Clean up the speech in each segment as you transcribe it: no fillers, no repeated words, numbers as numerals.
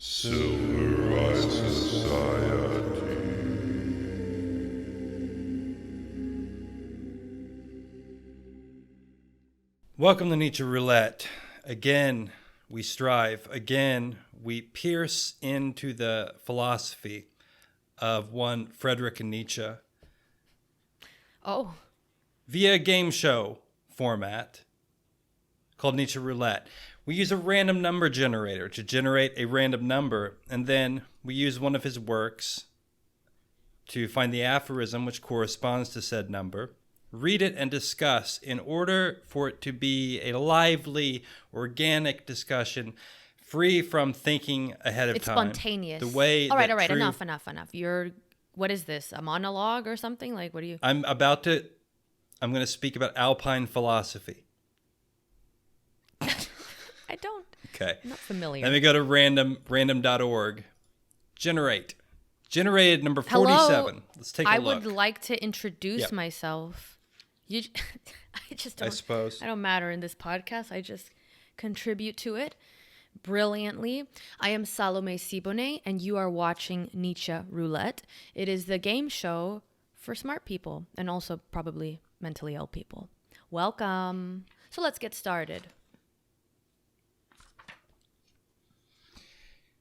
Civilized Society. Welcome to Nietzsche Roulette. Again, we strive. Again, we pierce into the philosophy of one Friedrich Nietzsche. Oh. Via a game show format called Nietzsche Roulette. We use a random number generator to generate a random number, and then we use one of his works to find the aphorism which corresponds to said number, read it and discuss in order for it to be a lively, organic discussion, free from thinking ahead of It's time. spontaneous. The way all right, that enough. What is this? A monologue or something? Like, what do you? I'm going to speak about Alpine philosophy. I don't. Okay. I'm not familiar. Let me go to random.org. Generated number 47. Hello? Let's take a look. I would like to introduce myself. I just don't. I suppose. I don't matter in this podcast. I just contribute to it brilliantly. I am Salome Sibone, and you are watching Nietzsche Roulette. It is the game show for smart people and also probably mentally ill people. Welcome. So let's get started.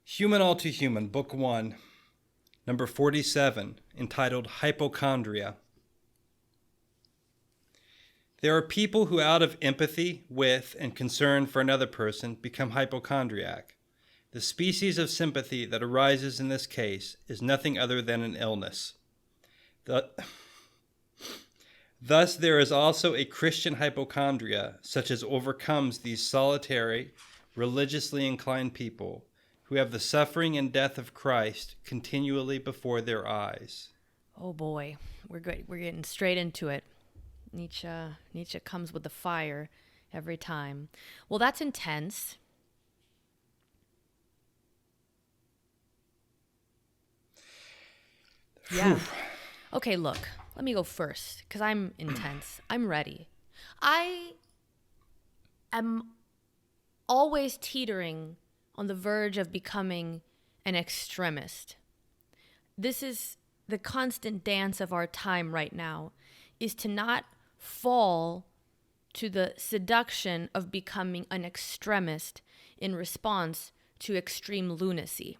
Human All Too Human, Book 1, number 47, entitled Hypochondria. There are people who, out of empathy with and concern for another person, become hypochondriac. The species of sympathy that arises in this case is nothing other than an illness. Thus, there is also a Christian hypochondria, such as overcomes these solitary, religiously inclined people who have the suffering and death of Christ continually before their eyes. Oh boy, we're good. We're getting straight into it. Nietzsche comes with the fire every time. Well, that's intense. Yeah. Okay, look. Let me go first because I'm intense. I'm ready. I am always teetering on the verge of becoming an extremist. This is the constant dance of our time right now, is to not fall to the seduction of becoming an extremist in response to extreme lunacy.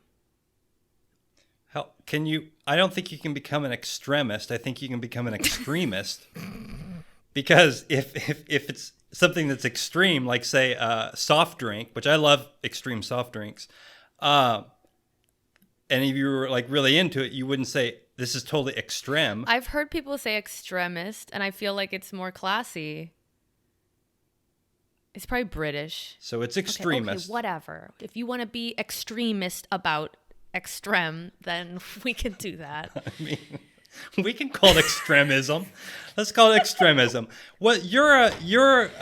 How can you? I don't think you can become an extremist. I think you can become an extremist. Because if it's something that's extreme, like say soft drink, which I love extreme soft drinks, and if you were like really into it, you wouldn't say this is totally extreme. I've heard people say extremist, and I feel like it's more classy. It's probably British. So it's extremist. Okay, whatever. If you want to be extremist about extreme, then we can do that. I mean, we can call it extremism. Let's call it extremism. What you're a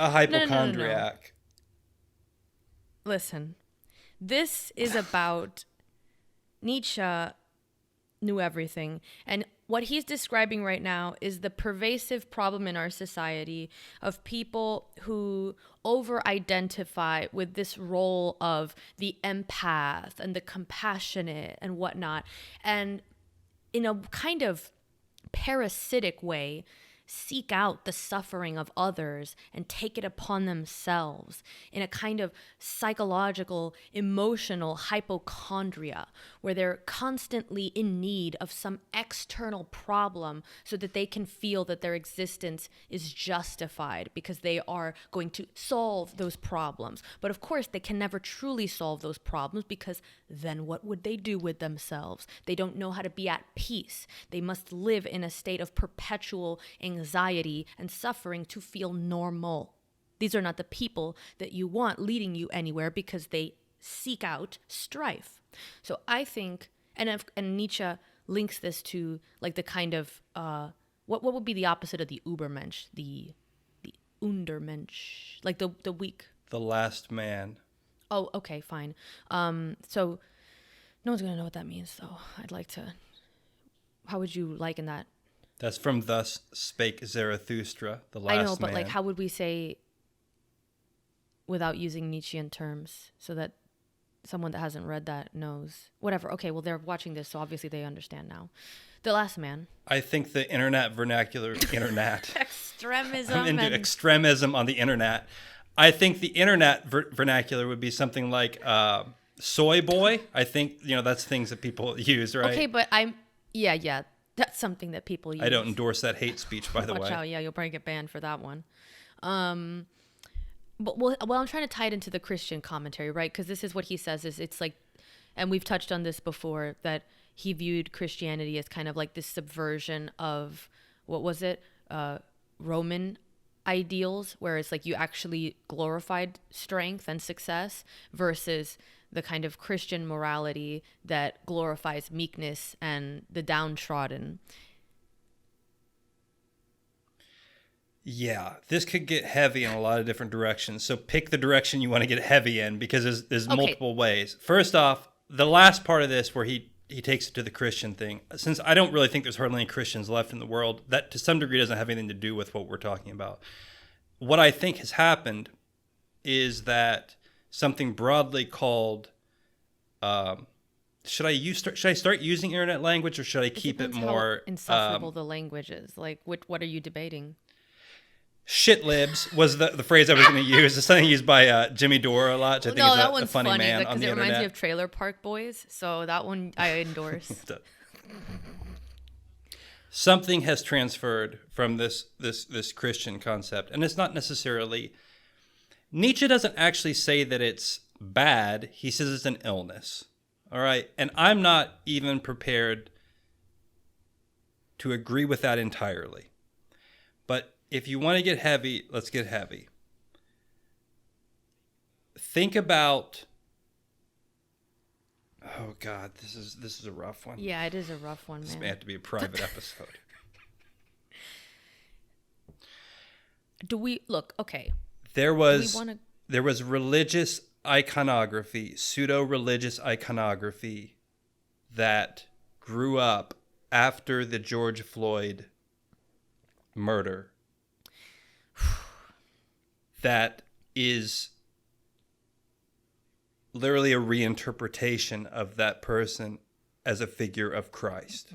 hypochondriac. No. Listen, this is about Nietzsche knew everything, and what he's describing right now is the pervasive problem in our society of people who over-identify with this role of the empath and the compassionate and whatnot, and in a kind of parasitic way seek out the suffering of others and take it upon themselves in a kind of psychological, emotional hypochondria where they're constantly in need of some external problem so that they can feel that their existence is justified because they are going to solve those problems. But of course, they can never truly solve those problems because then what would they do with themselves? They don't know how to be at peace. They must live in a state of perpetual anxiety and suffering to feel normal. These are not the people that you want leading you anywhere because they seek out strife. So I think, and Nietzsche links this to like the kind of, what would be the opposite of the Übermensch, the Untermensch, like the weak. The last man. Oh, okay, fine. So no one's going to know what that means, though. I'd like to, how would you liken that? That's from Thus Spake Zarathustra, the last man. I know, but like, how would we say without using Nietzschean terms so that someone that hasn't read that knows. Whatever. Okay, well, they're watching this, so obviously they understand now. The Last Man. I think the internet vernacular, Extremism. I'm into and extremism on the internet. I think the internet vernacular would be something like soy boy. I think, that's things that people use, right? Okay, but yeah, that's something that people use. I don't endorse that hate speech, by the way. Watch out, yeah, you'll probably get banned for that one. But well, I'm trying to tie it into the Christian commentary, right? Because this is what he says is it's like, and we've touched on this before, that he viewed Christianity as kind of like this subversion of, what was it? Roman ideals, where it's like you actually glorified strength and success versus the kind of Christian morality that glorifies meekness and the downtrodden. Yeah, this could get heavy in a lot of different directions. So pick the direction you want to get heavy in, because there's multiple ways. First off, the last part of this where he takes it to the Christian thing, since I don't really think there's hardly any Christians left in the world, that to some degree doesn't have anything to do with what we're talking about. What I think has happened is that something broadly called, should I start using internet language, or should I keep it more how insufferable the language is? Like, what are you debating? Shit libs was the phrase I was going to use. It's something used by Jimmy Dore a lot, which I think is a funny man on the internet. Because it reminds me of Trailer Park Boys, so that one I endorse. Something has transferred from this Christian concept, and it's not necessarily... Nietzsche doesn't actually say that it's bad. He says it's an illness. All right? And I'm not even prepared to agree with that entirely. But if you want to get heavy, let's get heavy. Think about... Oh God, this is a rough one. Yeah, it is a rough one, man. This may have to be a private episode. Do we look? Okay. There was religious iconography, pseudo-religious iconography that grew up after the George Floyd murder. That is literally a reinterpretation of that person as a figure of Christ.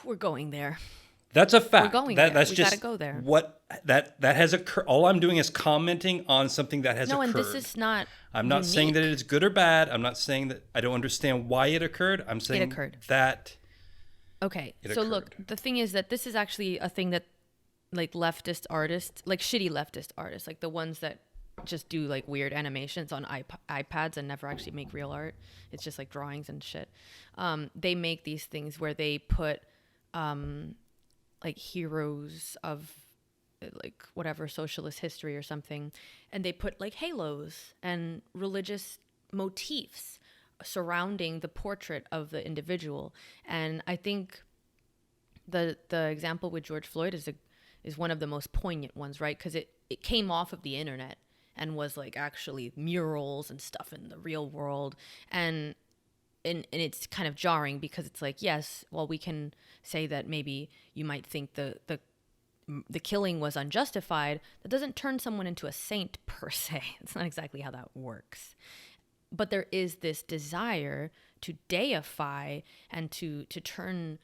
We're going there. That's a fact. We're going there. That's we just gotta go there. What that has occurred. All I'm doing is commenting on something that has occurred. No, and this is not. I'm not unique. saying that it is good or bad. I'm not saying that I don't understand why it occurred. I'm saying it occurred. That. Okay, it so occurred. look, the thing is that this is actually a thing that, like, leftist artists, like shitty leftist artists, like the ones that just do like weird animations on iPads and never actually make real art. It's just like drawings and shit. They make these things where they put like heroes of like whatever socialist history or something, and they put like halos and religious motifs surrounding the portrait of the individual. And I think the example with George Floyd is one of the most poignant ones, right? Because it came off of the internet and was like actually murals and stuff in the real world. And it's kind of jarring because it's like, yes, well, we can say that maybe you might think the killing was unjustified. That doesn't turn someone into a saint per se. It's not exactly how that works. But there is this desire to deify and to turn,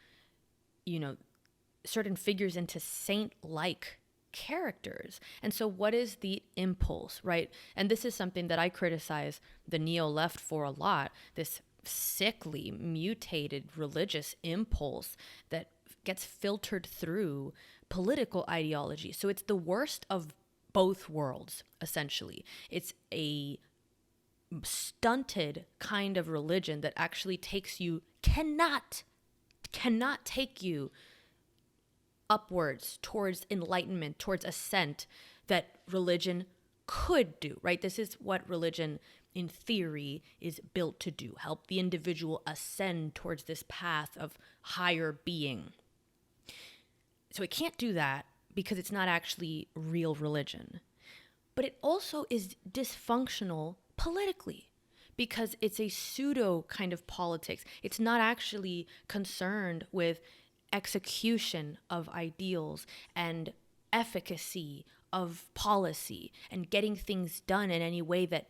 certain figures into saint-like characters. And so what is the impulse, right? And this is something that I criticize the neo-left for a lot, this sickly, mutated religious impulse that gets filtered through political ideology. So it's the worst of both worlds, essentially. It's a stunted kind of religion that actually cannot take you upwards towards enlightenment, towards ascent that religion could do, right? This is what religion in theory is built to do, help the individual ascend towards this path of higher being. So it can't do that because it's not actually real religion. But it also is dysfunctional politically because it's a pseudo kind of politics. It's not actually concerned with execution of ideals and efficacy of policy and getting things done in any way that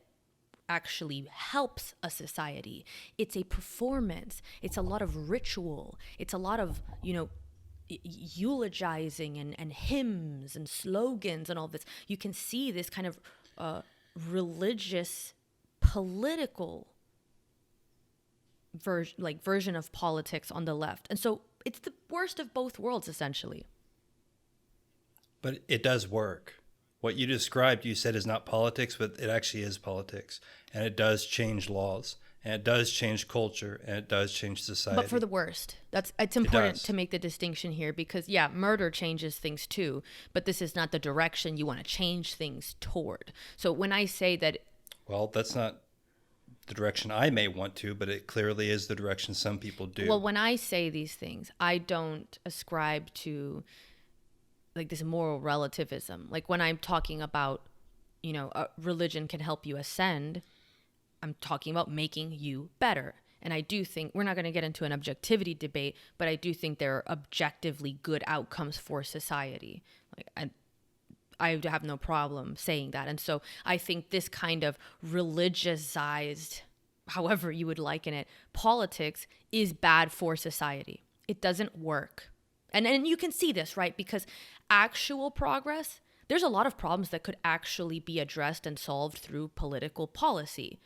actually helps a society. It's a performance. It's a lot of ritual. It's a lot of, eulogizing and hymns and slogans and all this. You can see this kind of religious, political version of politics on the left. And so it's the worst of both worlds, essentially. But it does work. What you described, you said is not politics, but it actually is politics. And it does change laws, and it does change culture, and it does change society. But for the worst. It's important to make the distinction here because, yeah, murder changes things too, but this is not the direction you want to change things toward. So when I say that... Well, that's not the direction I may want to, but it clearly is the direction some people do. Well, when I say these things, I don't ascribe to like this moral relativism. Like when I'm talking about, religion can help you ascend, I'm talking about making you better. And I do think, we're not going to get into an objectivity debate, but I do think there are objectively good outcomes for society. I have no problem saying that. And so I think this kind of religiousized, however you would liken it, politics is bad for society. It doesn't work. And you can see this, right? Because actual progress, there's a lot of problems that could actually be addressed and solved through political policy,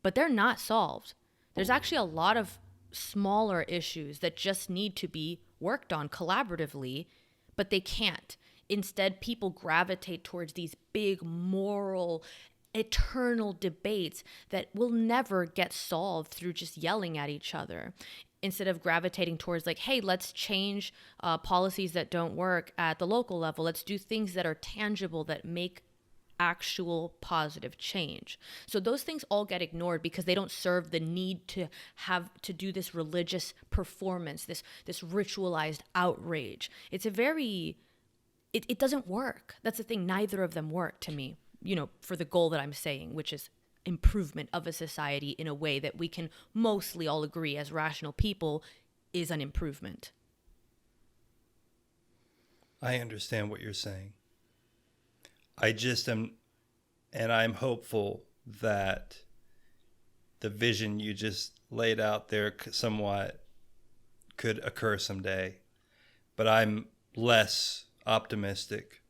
but they're not solved. There's actually a lot of smaller issues that just need to be worked on collaboratively, but they can't. Instead, people gravitate towards these big moral, eternal debates that will never get solved through just yelling at each other. Instead of gravitating towards like, hey, let's change policies that don't work at the local level. Let's do things that are tangible, that make actual positive change. So those things all get ignored because they don't serve the need to have to do this religious performance, this ritualized outrage. It's a very... It doesn't work. That's the thing. Neither of them work to me, for the goal that I'm saying, which is improvement of a society in a way that we can mostly all agree as rational people is an improvement. I understand what you're saying. I just am, and I'm hopeful that the vision you just laid out there somewhat could occur someday. But I'm less optimistic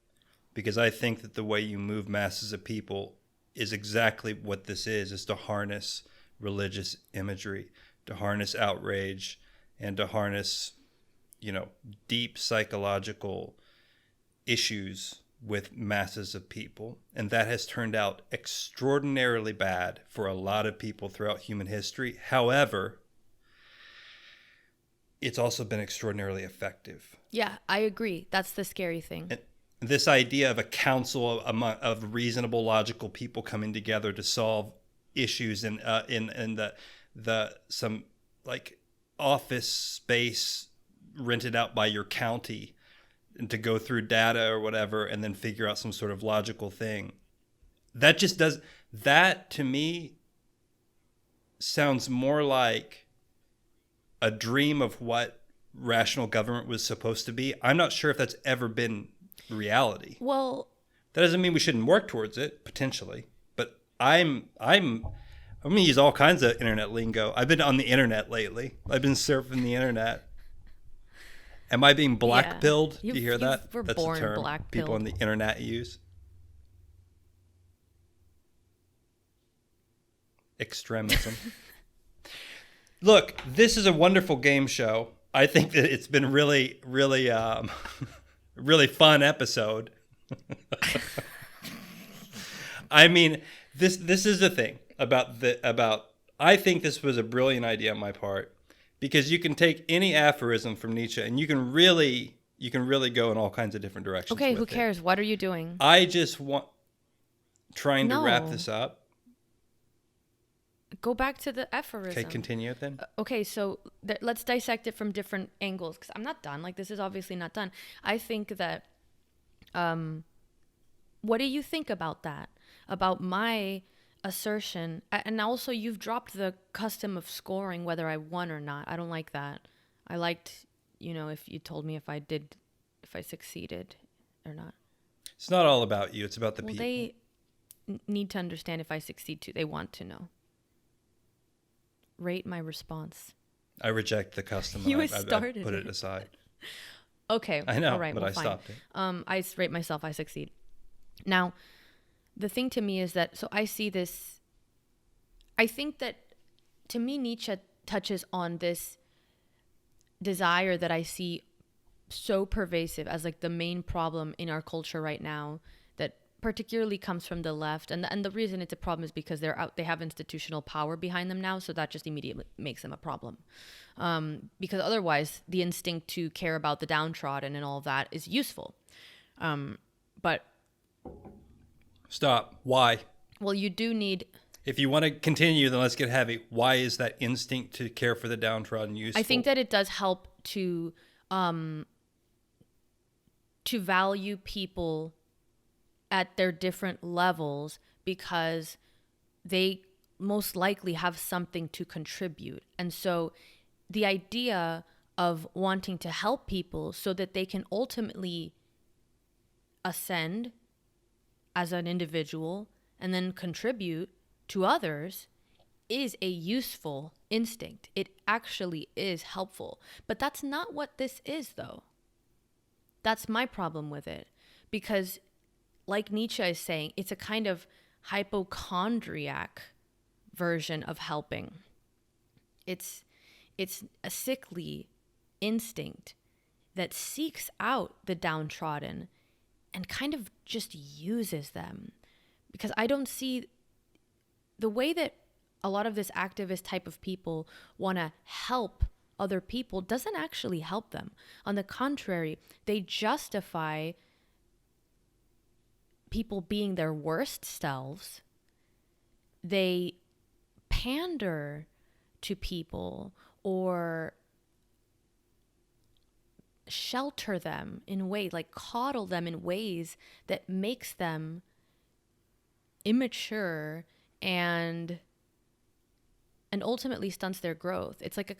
because I think that the way you move masses of people is exactly what this is to harness religious imagery, to harness outrage, and to harness, deep psychological issues with masses of people. And that has turned out extraordinarily bad for a lot of people throughout human history. However, it's also been extraordinarily effective. Yeah, I agree. That's the scary thing. And this idea of a council of reasonable, logical people coming together to solve issues in some like office space rented out by your county, and to go through data or whatever and then figure out some sort of logical thing. That to me sounds more like a dream of what rational government was supposed to be. I'm not sure if that's ever been reality. Well, that doesn't mean we shouldn't work towards it, potentially. But I'm going to use all kinds of internet lingo. I've been on the internet lately. I've been surfing the internet. Am I being black-pilled? Do you hear that? We're That's born a term black-pilled. people on the internet use. Extremism. Look, this is a wonderful game show. I think that it's been really, really, really fun episode. I mean, this is the thing about. I think this was a brilliant idea on my part, because you can take any aphorism from Nietzsche and you can really go in all kinds of different directions. Okay, who with it. cares? What are you doing? I just want trying to wrap this up. Go back to the aphorism. Okay, continue it then. Okay, so let's dissect it from different angles, because I'm not done. Like, this is obviously not done. I think that, what do you think about that? About my assertion? And also, you've dropped the custom of scoring whether I won or not. I don't like that. I liked, if you told me if I succeeded or not. It's not all about you. It's about the Well, people. they need to understand if I succeed too. They want to know. Rate my response. I reject the custom. You I started put it it. aside. Okay. I know, All right, but well, I fine. stopped it. I rate myself, I succeed. Now, the thing to me is that, so I see this, I think that to me, Nietzsche touches on this desire that I see so pervasive as like the main problem in our culture right now, that particularly comes from the left. And the reason it's a problem is because they have institutional power behind them now. So that just immediately makes them a problem. Because otherwise the instinct to care about the downtrodden and all of that is useful. But Stop. Why? well, you do need, If you want to continue, then let's get heavy. Why is that instinct to care for the downtrodden useful? I think that it does help to value people at their different levels, because they most likely have something to contribute. And so the idea of wanting to help people so that they can ultimately ascend as an individual and then contribute to others is a useful instinct. It actually is helpful. But that's not what this is, though. That's my problem with it. Because, like Nietzsche is saying, it's a kind of hypochondriac version of helping. It's a sickly instinct that seeks out the downtrodden and kind of just uses them. Because I don't see the way that a lot of this activist type of people want to help other people doesn't actually help them. On the contrary, they justify people being their worst selves. They pander to people or shelter them in ways, like coddle them in ways that makes them immature and ultimately stunts their growth. It's like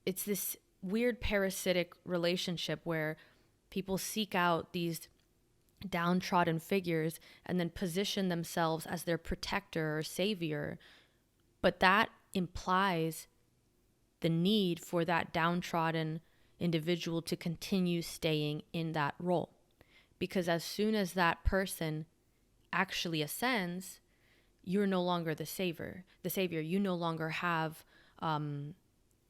it's this weird parasitic relationship where people seek out these downtrodden figures and then position themselves as their protector or savior. But that implies the need for that downtrodden individual to continue staying in that role. Because as soon as that person actually ascends, you're no longer the savior. You no longer have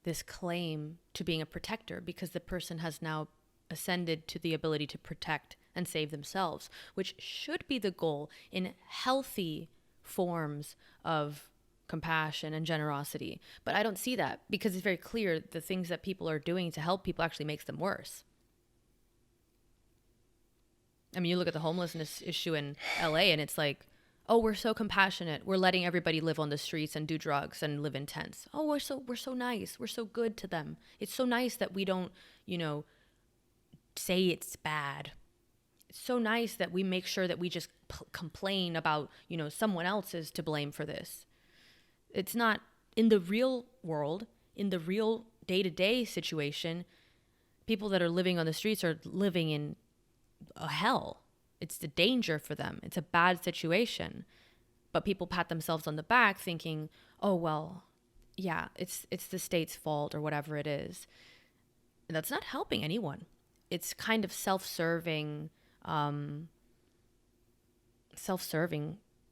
this claim to being a protector, because the person has now ascended to the ability to protect and save themselves, which should be the goal in healthy forms of compassion and generosity. But I don't see that, because it's very clear the things that people are doing to help people actually makes them worse. I mean, you look at the homelessness issue in LA and it's like, oh, we're so compassionate. We're letting everybody live on the streets and do drugs and live in tents. Oh, we're so nice. We're so good to them. It's so nice that we don't, say it's bad. It's so nice that we make sure that we just complain about, someone else is to blame for this. It's not in the real world, in the real day-to-day situation. People that are living on the streets are living in a hell. It's the danger for them. It's a bad situation. But people pat themselves on the back thinking, oh, well, yeah, it's the state's fault or whatever it is. And that's not helping anyone. It's kind of self-serving,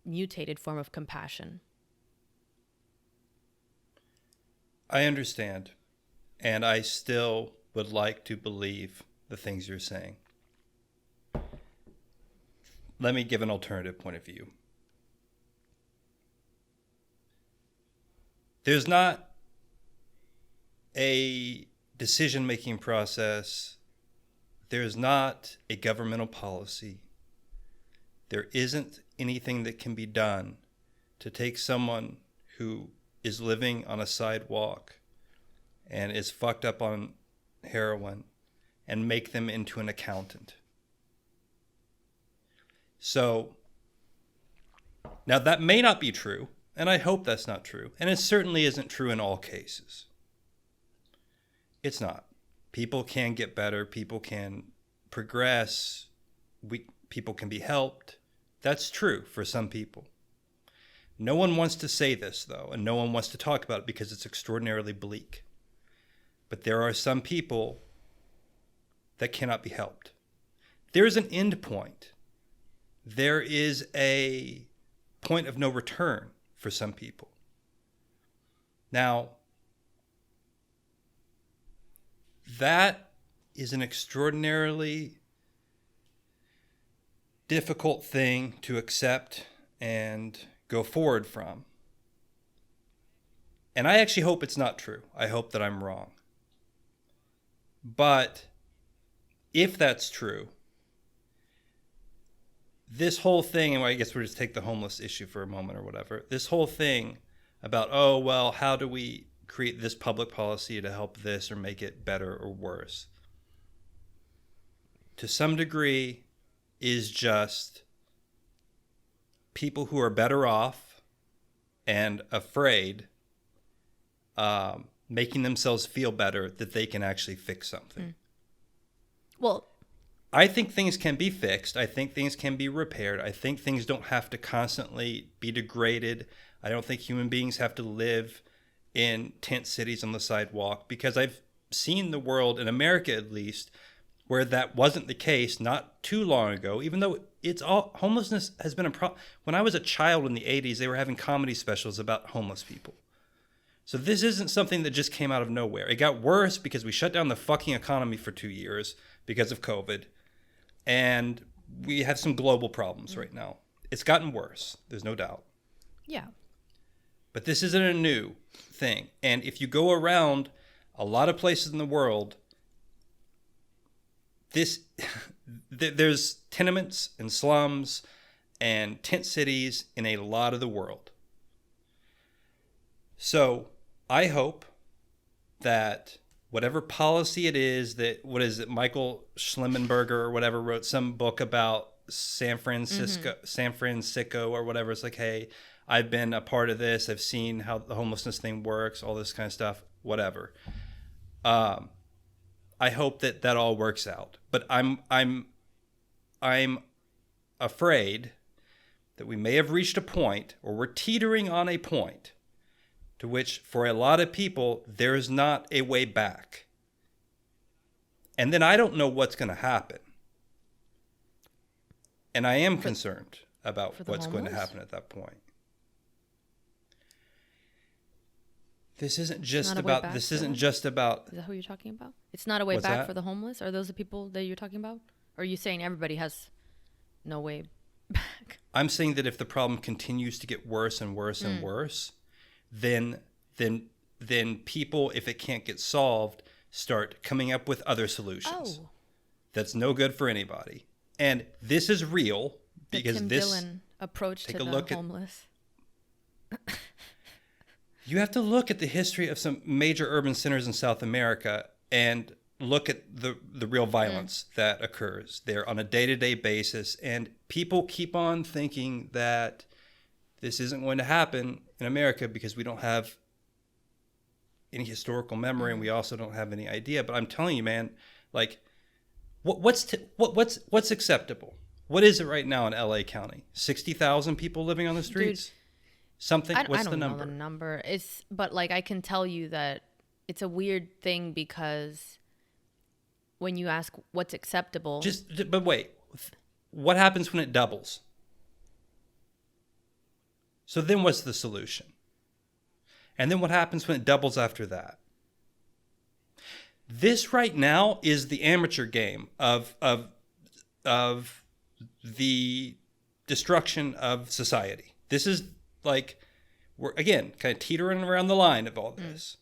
mutated form of compassion. I understand. And I still would like to believe the things you're saying. Let me give an alternative point of view. There's not a decision-making process. There's not a governmental policy. There isn't anything that can be done to take someone who is living on a sidewalk and is fucked up on heroin and make them into an accountant. So, now that may not be true, and I hope that's not true, and it certainly isn't true in all cases. It's not. People can get better, people can progress. people can be helped. That's true for some people. No one wants to say this, though, and no one wants to talk about it because it's extraordinarily bleak. But there are some people that cannot be helped. There's an end point. There is a point of no return for some people. Now, that is an extraordinarily difficult thing to accept and go forward from. And I actually hope it's not true. I hope that I'm wrong. But if that's true, this whole thing, and I guess we'll just take the homeless issue for a moment or whatever, this whole thing about, oh, well, how do we create this public policy to help this or make it better or worse, to some degree is just people who are better off and afraid making themselves feel better that they can actually fix something. Well, I think things can be fixed. I think things can be repaired. I think things don't have to constantly be degraded. I don't think human beings have to live in tent cities on the sidewalk, because I've seen the world, in America at least, where that wasn't the case not too long ago, even though it's all, homelessness has been a problem. When I was a child in the 80s, they were having comedy specials about homeless people. So this isn't something that just came out of nowhere. It got worse because we shut down the fucking economy for 2 years because of COVID. And we have some global problems right now. It's gotten worse. There's no doubt. yeah. But this isn't a new thing. And if you go around a lot of places in the world, there's tenements and slums and tent cities in a lot of the world. So I hope that whatever policy it is that, what is it, Michael Schlemmenberger or whatever wrote some book about San Francisco or whatever. It's like, hey, I've been a part of this. I've seen how the homelessness thing works, all this kind of stuff, whatever. I hope that that all works out. But I'm afraid that we may have reached a point, or we're teetering on a point, to which for a lot of people, there's not a way back. And then I don't know what's going to happen. And I am concerned about what's going to happen at that point. This isn't just about, this isn't just about. Is that who you're talking about? It's not a way back for the homeless? Are those the people that you're talking about? Or are you saying everybody has no way back? I'm saying that if the problem continues to get worse and worse and worse, then people, if it can't get solved, start coming up with other solutions. Oh. That's no good for anybody. And this is real because Tim this Dillon approach to the homeless. You have to look at the history of some major urban centers in South America and look at the real violence that occurs there on a day-to-day basis. And people keep on thinking that this isn't going to happen in America because we don't have any historical memory and we also don't have any idea. But I'm telling you, man, like, what's acceptable? What is it right now in LA County? 60,000 people living on the streets? Dude, something. What's the number? I don't know the number. But like, I can tell you that it's a weird thing because when you ask what's acceptable, but wait, what happens when it doubles? So then what's the solution? And then what happens when it doubles after that? This right now is the amateur game of the destruction of society. This is like, we're again kind of teetering around the line of all this.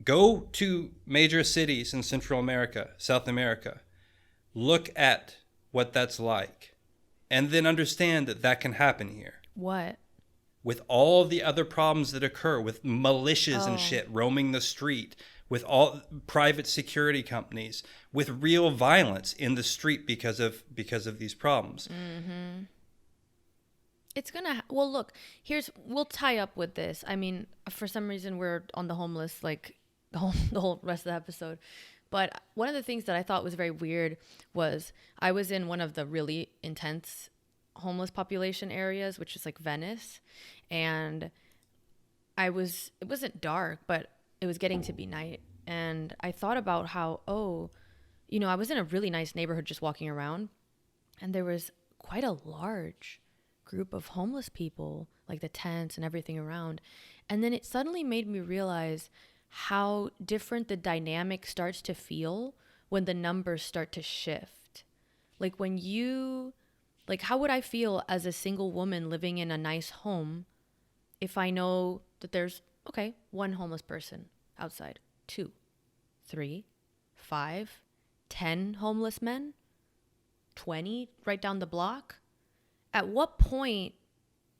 Go to major cities in Central America, South America. Look at what that's like. And then understand that that can happen here. what? With all the other problems that occur, with militias and shit roaming the street, with all private security companies, with real violence in the street because of these problems. It's gonna well, look, we'll tie up with this. I mean, for some reason we're on the homeless like the whole rest of the episode, But one of the things that I thought was very weird was I was in one of the really intense homeless population areas, which is like Venice. And it wasn't dark, but it was getting to be night. And I thought about how, I was in a really nice neighborhood just walking around. And there was quite a large group of homeless people, like the tents and everything around. And then it suddenly made me realize how different the dynamic starts to feel when the numbers start to shift. Like how would I feel as a single woman living in a nice home if I know that there's, one homeless person outside, 2, 3, 5, 10 homeless men, 20 right down the block? At what point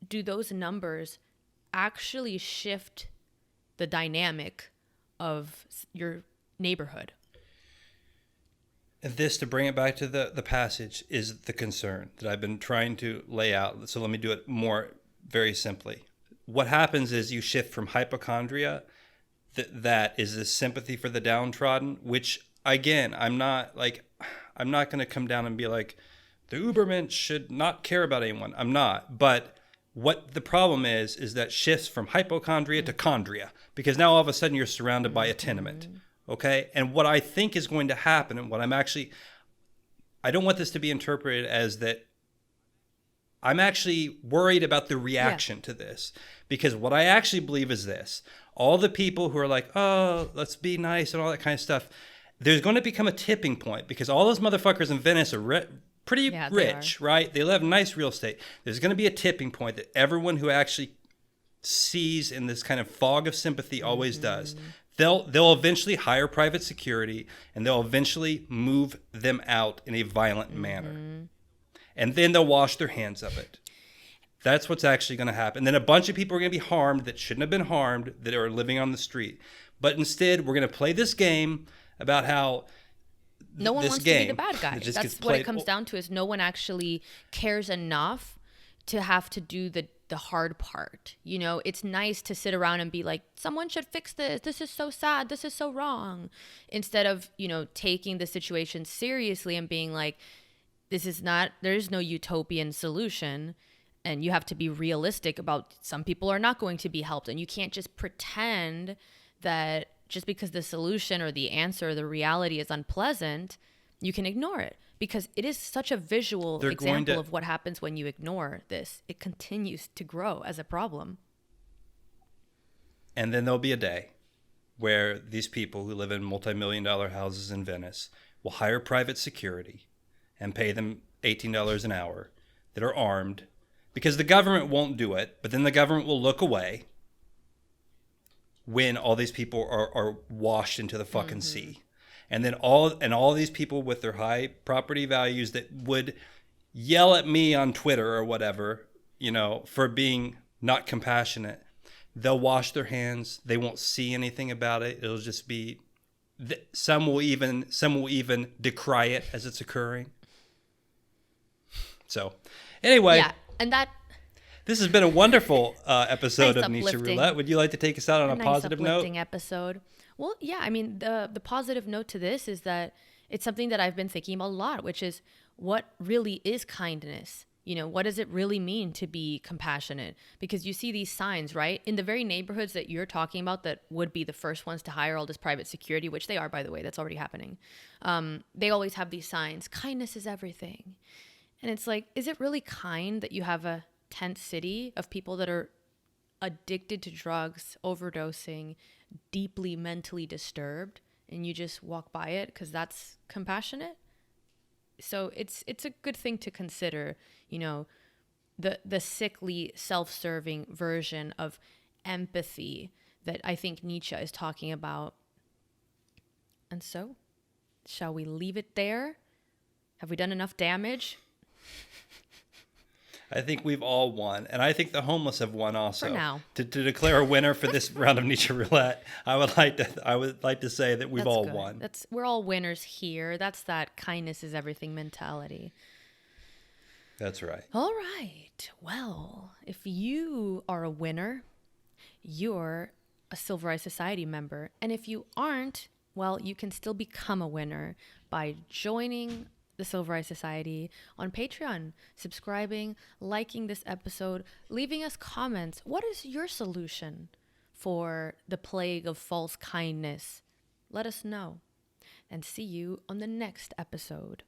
do those numbers actually shift the dynamic of your neighborhood? This, to bring it back to the passage, is the concern that I've been trying to lay out. So let me do it more very simply. What happens is you shift from hypochondria, that is this sympathy for the downtrodden, which, again, I'm not going to come down and be like, the Ubermensch should not care about anyone. I'm not. But what the problem is that shifts from hypochondria to chondria, because now all of a sudden you're surrounded by a tenement. Okay? And what I think is going to happen, and what I don't want this to be interpreted as that I'm actually worried about the reaction to this, because what I actually believe is this. All the people who are like, oh, let's be nice and all that kind of stuff, there's going to become a tipping point, because all those motherfuckers in Venice are pretty rich, right? They live in nice real estate. There's going to be a tipping point that everyone who actually sees in this kind of fog of sympathy always does. They'll eventually hire private security, and they'll eventually move them out in a violent manner. And then they'll wash their hands of it. That's what's actually going to happen. Then a bunch of people are going to be harmed that shouldn't have been harmed, that are living on the street. But instead, we're going to play this game about how no one wants to be the bad guy. That's what it comes down to, is no one actually cares enough to have to do the hard part. It's nice to sit around and be like, someone should fix this. This is so sad. This is so wrong. Instead of, taking the situation seriously and being like, there is no utopian solution. And you have to be realistic about some people are not going to be helped. And you can't just pretend that just because the solution or the answer or the reality is unpleasant, you can ignore it, because it is such a visual example of what happens when you ignore this. It continues to grow as a problem. And then there'll be a day where these people who live in multi-million-dollar houses in Venice will hire private security and pay them $18 an hour that are armed, because the government won't do it, but then the government will look away when all these people are washed into the fucking sea. And then all these people with their high property values that would yell at me on Twitter or whatever, for being not compassionate, they'll wash their hands. They won't see anything about it. It'll just be, some will even decry it as it's occurring. So anyway. Yeah, and that... This has been a wonderful episode nice of Nietzsche Roulette. Would you like to take us out on a positive note? Uplifting episode. Well, yeah, I mean, the positive note to this is that it's something that I've been thinking about a lot, which is, what really is kindness? What does it really mean to be compassionate? Because you see these signs, right? In the very neighborhoods that you're talking about that would be the first ones to hire all this private security, which they are, by the way, that's already happening. They always have these signs, kindness is everything. And it's like, is it really kind that you have a tent city of people that are addicted to drugs, overdosing, deeply mentally disturbed, and you just walk by it because that's compassionate? So it's a good thing to consider, the sickly, self-serving version of empathy that I think Nietzsche is talking about. And so, shall we leave it there? Have we done enough damage? I think we've all won, and I think the homeless have won also. For now. To declare a winner for this round of Nietzsche Roulette, I would like to say that we've all won. We're all winners here. That's that kindness is everything mentality. That's right. All right. Well, if you are a winner, you're a Silver Eye Society member, and if you aren't, Well, you can still become a winner by joining the Silver Eye Society on Patreon, subscribing, liking this episode, leaving us comments. What is your solution for the plague of false kindness? Let us know. And see you on the next episode.